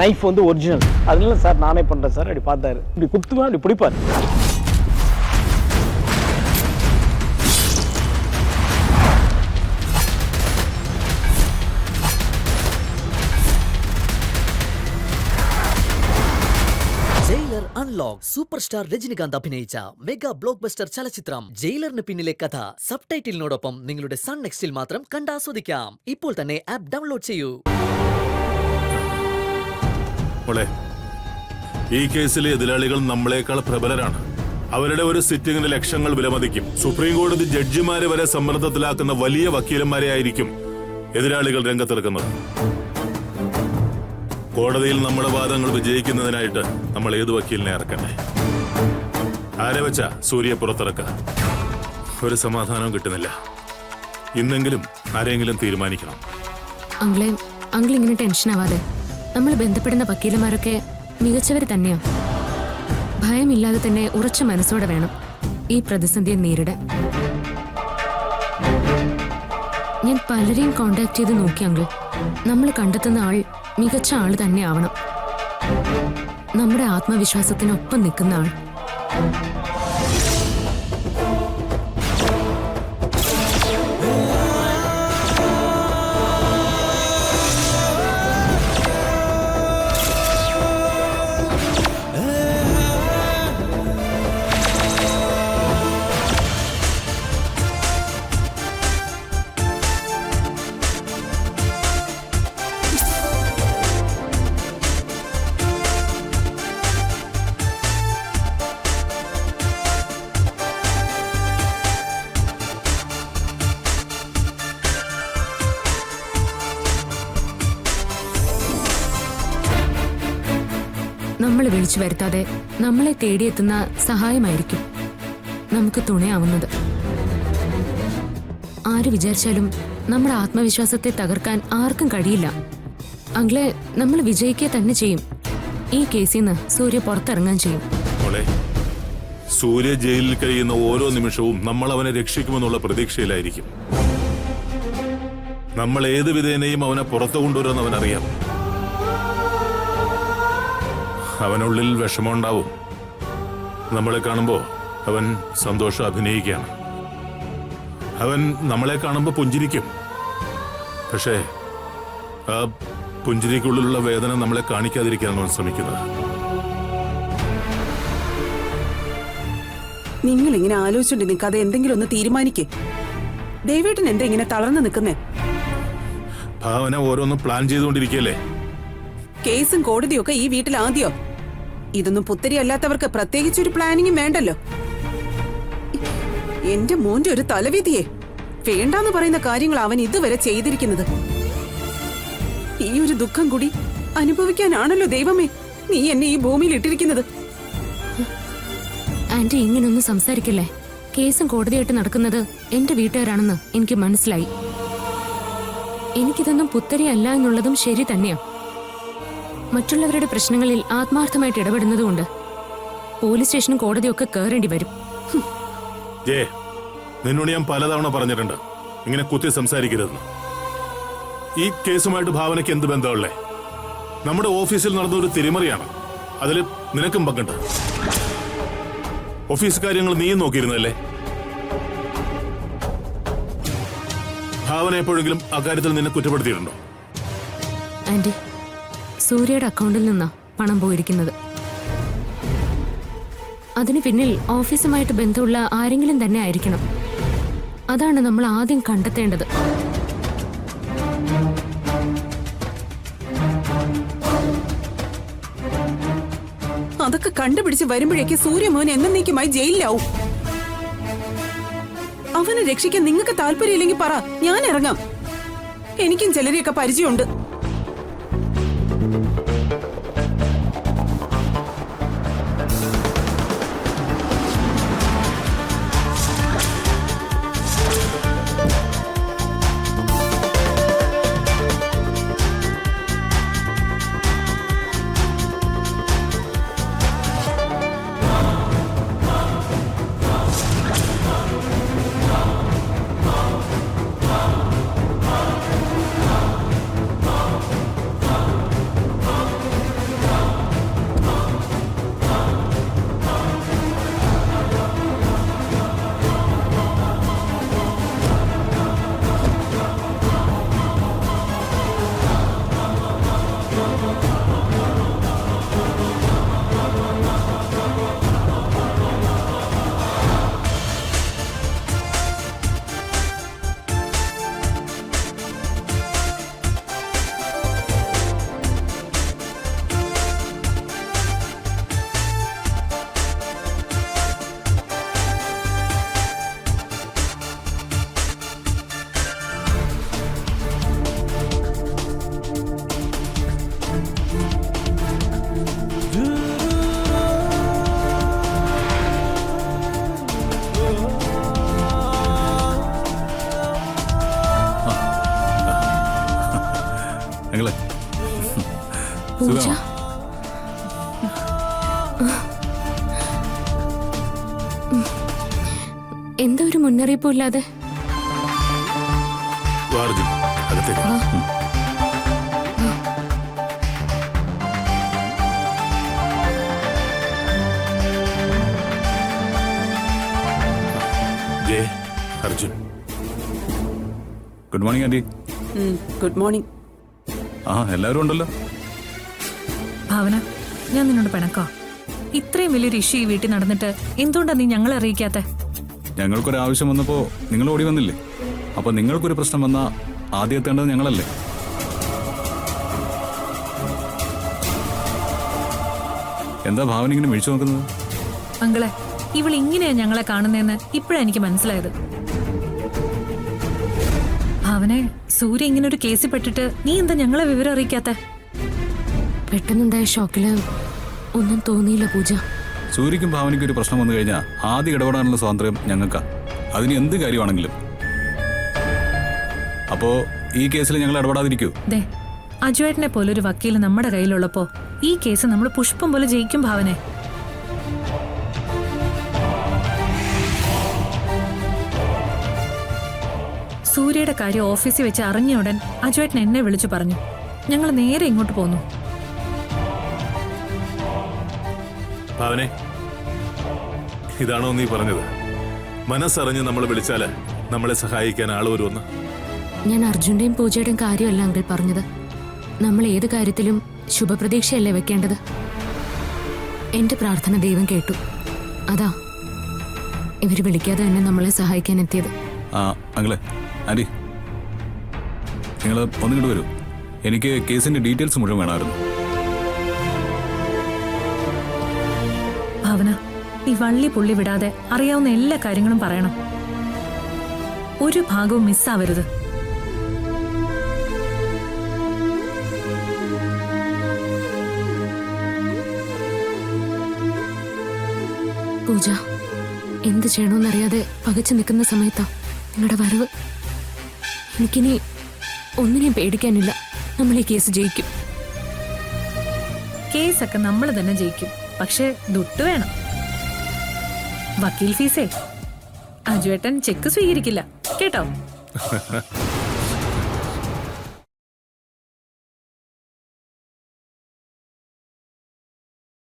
Knife வந்து original. அதனால sir நானே பண்ணுறேன் சார். அப்படி பார்த்தாரு, இப்படி குத்துவேன், அப்படி பிடிப்பார். Jailer unlock super star Rajinikanth അഭിനയിച്ച മെഗാ ബ്ലോക്ക് ബസ്റ്റർ ചലച്ചിത്രം ജയിലറിന് പിന്നിലെ കഥ സബ് ടൈറ്റിലിനോടൊപ്പം നിങ്ങളുടെ സൺ നെക്സ്റ്റിൽ മാത്രം കണ്ടാസ്വദിക്കാം. ഇപ്പോൾ തന്നെ ആപ്പ് ഡൗൺലോഡ് ചെയ്യൂ. ഈ കേസിലെ എതിരാളികൾ നമ്മളെക്കാൾ പ്രബലരാണ്. അവരുടെ ഒരു സിറ്റിംഗിന് ലക്ഷങ്ങൾ വിലമതിക്കും. സുപ്രീം കോടതി ജഡ്ജിമാരെ വരെ സമ്മർദ്ദത്തിലാക്കുന്ന വലിയ വക്കീലന്മാരെ ആയിരിക്കും എതിരാളികൾ രംഗത്തിറക്കുന്നത്. കോടതിയിൽ നമ്മുടെ വാദങ്ങൾ വിജയിക്കുന്നതിനായിട്ട് നമ്മൾ ഏത് വക്കീലിനെ ഇറക്കണ്ടേ? ആരെ വെച്ചാ സൂര്യ പുറത്തിറക്കുക? ഒരു സമാധാനവും കിട്ടുന്നില്ല. ഇന്നെങ്കിലും ആരെങ്കിലും തീരുമാനിക്കണം. അങ്കിൾ ഇങ്ങനെ ടെൻഷൻ ആവാതെ. നമ്മൾ ബന്ധപ്പെടുന്ന വക്കീലന്മാരൊക്കെ മികച്ചവർ തന്നെയാ. ഭയമില്ലാതെ തന്നെ ഉറച്ച മനസ്സോടെ വേണം ഈ പ്രതിസന്ധിയെ നേരിടാൻ. ഞാൻ പലരെയും കോണ്ടാക്ട് ചെയ്ത് നോക്കി അങ്കിൾ. നമ്മൾ കണ്ടെത്തുന്ന ആൾ മികച്ച ആള് തന്നെ ആവണം. നമ്മുടെ ആത്മവിശ്വാസത്തിനൊപ്പം നിൽക്കുന്ന ആൾ. നമ്മൾ വിളിച്ചു വരുത്താതെ നമ്മളെ തേടിയെത്തുന്ന സഹായമായിരിക്കും നമുക്ക് തുണയാവുന്നത്. ആര് വിചാരിച്ചാലും നമ്മുടെ ആത്മവിശ്വാസത്തെ തകർക്കാൻ ആർക്കും കഴിയില്ല. അങ്കിളെ, നമ്മൾ വിജയിക്കുക തന്നെ ചെയ്യും. ഈ കേസിൽ നിന്ന് സൂര്യ പുറത്തിറങ്ങാൻ ചെയ്യും. സൂര്യ ജയിലിൽ കഴിയുന്ന ഓരോ നിമിഷവും നമ്മൾ അവനെ രക്ഷിക്കുമെന്നുള്ള പ്രതീക്ഷയിലായിരിക്കും. നമ്മൾ ഏത് വിധേനയും അവനെ പുറത്തു കൊണ്ടുവരുമെന്ന് അവനറിയാം. അവനുള്ളിൽ വിഷമമുണ്ടാവും. നമ്മളെ കാണുമ്പോ അവൻ സന്തോഷം അഭിനയിക്കുകയാണ്. അവൻ നമ്മളെ കാണുമ്പോ പുഞ്ചിരിക്കും. പക്ഷേ ആ പുഞ്ചിരിക്കുള്ളിലുള്ള വേദന നമ്മളെ കാണിക്കാതിരിക്കാനാണ് അവൻ ശ്രമിക്കുന്നത്. നിങ്ങൾ ഇങ്ങനെ ആലോചിച്ചുകൊണ്ട് നിൽക്കാതെ എന്തെങ്കിലും ഒന്ന് തീരുമാനിക്കേ. ദേവേട്ടൻ എന്താ ഇങ്ങനെ തളർന്നു നിൽക്കുന്നേ? ഭാവന ഓരോന്നും പ്ലാൻ ചെയ്തുകൊണ്ടിരിക്കുകയല്ലേ. കേസും കോടതിയൊക്കെ ഈ വീട്ടിൽ ആദ്യോ. ഇതൊന്നും പുത്തരി അല്ലാത്തവർക്ക് പ്രത്യേകിച്ചൊരു പ്ലാനിങ്ങും വേണ്ടല്ലോ. എന്റെ മോന്റെ ഒരു തലവിധിയെ വേണ്ടാന്ന് പറയുന്ന കാര്യങ്ങൾ അവൻ ഇതുവരെ ചെയ്തിരിക്കുന്നത്. ഈ ഒരു ദുഃഖം കൂടി അനുഭവിക്കാനാണല്ലോ ദൈവമേ നീ എന്നെ ഈ ഭൂമിയിൽ ഇട്ടിരിക്കുന്നത്. ആന്റി, ഇങ്ങനൊന്നും സംസാരിക്കില്ലേ. കേസും കോടതിയായിട്ട് നടക്കുന്നത് എന്റെ വീട്ടുകാരാണെന്ന് എനിക്ക് മനസ്സിലായി. എനിക്കിതൊന്നും പുത്തരി അല്ല എന്നുള്ളതും ശരി തന്നെയാ. മറ്റുള്ളവരുടെ പ്രശ്നങ്ങളിൽ ആത്മാർത്ഥമായിട്ട് ഇടപെടുന്നതുകൊണ്ട് പോലീസ് സ്റ്റേഷനും കോടതിയൊക്കെ കയറേണ്ടി വരും. നിന്നോട് ഞാൻ പലതവണ പറഞ്ഞിട്ടുണ്ട് ഇങ്ങനെ കുത്തി സംസാരിക്കരുതെന്ന്. ഈ കേസുമായിട്ട് ഭാവനയ്ക്ക് എന്ത് ബന്ധമുള്ളേ? നമ്മുടെ ഓഫീസിൽ നടന്ന ഒരു തിരിമറിയാണ്. അതിൽ നിനക്കും പങ്കുണ്ട്. ഓഫീസ് കാര്യങ്ങൾ നീയും നോക്കിയിരുന്നല്ലേ? ഭാവന എപ്പോഴെങ്കിലും അക്കാര്യത്തിൽ നിന്നെ കുറ്റപ്പെടുത്തിയിട്ടുണ്ടോ? ആന്റി, സൂര്യയുടെ അക്കൗണ്ടിൽ നിന്നാ പണം പോയിരിക്കുന്നത്. അതിന് പിന്നിൽ ഓഫീസുമായിട്ട് ബന്ധമുള്ള ആരെങ്കിലും തന്നെ ആയിരിക്കണം. അതാണ് നമ്മൾ ആദ്യം കണ്ടെത്തേണ്ടത്. അതൊക്കെ കണ്ടുപിടിച്ച് വരുമ്പോഴേക്ക് സൂര്യമോൻ എന്നേക്കുമായി ജയിലിലാവും. അവനെ രക്ഷിക്കാൻ നിങ്ങൾക്ക് താല്പര്യമില്ലെങ്കിൽ പറ, ഞാൻ ഇറങ്ങാം. എനിക്കും ചിലരെയൊക്കെ പരിചയമുണ്ട്. പൂജ എന്താ ഒരു മുന്നറിയിപ്പും ഇല്ലാതെ? അർജുൻ അകത്തേക്ക് വാ. Jai, Arjun. Good morning aunty. Good morning. ആ എല്ലാവരും ഉണ്ടല്ലോ. ഭാവന, ഞാൻ നിന്നോട് പിണക്കോ? ഇത്രയും വലിയൊരു ഇഷ്യൂ ഈ വീട്ടിൽ നടന്നിട്ട് എന്തുകൊണ്ടാ നീ ഞങ്ങളെ അറിയിക്കാത്ത? ഞങ്ങൾക്കൊരു ആവശ്യം വന്നപ്പോൾ നിങ്ങൾ ഓടി വന്നില്ലേ? അപ്പൊ നിങ്ങൾക്കൊരു പ്രശ്നം വന്നാൽ ആദ്യം എത്തേണ്ടത് ഞങ്ങളല്ലേ? എന്താ ഭാവന ഇങ്ങനെ മിഴിച്ചു നോക്കുന്നത്? അങ്കളെ, ഇവൾ ഇങ്ങനെയാ ഞങ്ങളെ കാണുന്നതെന്ന് ഇപ്പോഴാ എനിക്ക് മനസ്സിലായത്. ഭാവനെ, സൂര്യ ഇങ്ങനെ ഒരു കേസിൽ പെട്ടിട്ട് നീ എന്താ ഞങ്ങളെ വിവരം അറിയിക്കാത്ത? പെട്ടെന്നുണ്ടായ ഷോക്കില് ഒന്നും തോന്നിയില്ല പൂജ. സൂര്യക്കും ഭാവനയ്ക്കും ഒരു പ്രശ്നം വന്നു കഴിഞ്ഞാൽ ആദ്യം ഇടപെടാനുള്ള സ്വാതന്ത്ര്യം ഞങ്ങൾക്കാ. അതിന് എന്ത് കാര്യമാണെങ്കിലും. അപ്പോ ഈ കേസിൽ ഞങ്ങൾ ഇടപെടാതിരിക്കൂ? ദേ, അജുവേട്ടനെ പോലൊരു വക്കീൽ നമ്മുടെ കയ്യിലുള്ളപ്പോ ഈ കേസ് നമ്മൾ പുഷ്പം പോലെ ജയിക്കും ഭാവനെ. സൂര്യയുടെ കാര്യം ഓഫീസിൽ വെച്ച് അറിഞ്ഞ ഉടൻ അജുവേട്ടൻ എന്നെ വിളിച്ചു പറഞ്ഞു. ഞങ്ങൾ നേരെ ഇങ്ങോട്ട് പോന്നു. ഭാവനെ, ഇതാണോ നീ പറഞ്ഞത്? മനസ്സറിഞ്ഞ് നമ്മൾ വിളിച്ചാല് നമ്മളെ സഹായിക്കാൻ ആള് വരുമെന്ന്? ഞാൻ അർജുന്റെയും പൂജയുടെയും കാര്യമല്ല അങ്കിൾ പറഞ്ഞത്. നമ്മൾ ഏത് കാര്യത്തിലും ശുഭപ്രതീക്ഷയല്ലേ വെക്കേണ്ടത്? എന്റെ പ്രാർത്ഥന ദൈവം കേട്ടു. അതാ ഇവര് വിളിക്കാതെ തന്നെ നമ്മളെ സഹായിക്കാൻ എത്തിയത്. ആ അങ്ങളെ, ആന്റി, നിങ്ങൾ ഒന്നിങ്ങോട്ട് വരൂ. എനിക്ക് കേസിന്റെ ഡീറ്റെയിൽസ് മുഴുവൻ വേണമായിരുന്നു. ഭാവന, ഈ വള്ളി പുള്ളി വിടാതെ അറിയാവുന്ന എല്ലാ കാര്യങ്ങളും പറയണം. ഒരു ഭാഗവും മിസ്സാവരുത്. പൂജ, എന്ത് ചെയ്യണമെന്നറിയാതെ പകച്ചു നിൽക്കുന്ന സമയത്താ നിങ്ങളുടെ വരവ്. എനിക്കിനി ഒന്നിനെയും പേടിക്കാനില്ല. നമ്മൾ ഈ കേസ് ജയിക്കും. കേസൊക്കെ നമ്മൾ തന്നെ ജയിക്കും. പക്ഷെ ദുട്ട് വേണം. വക്കീൽ ഫീസേ അജുവേട്ടൻ ചെക്ക് സ്വീകരിക്കില്ല കേട്ടോ.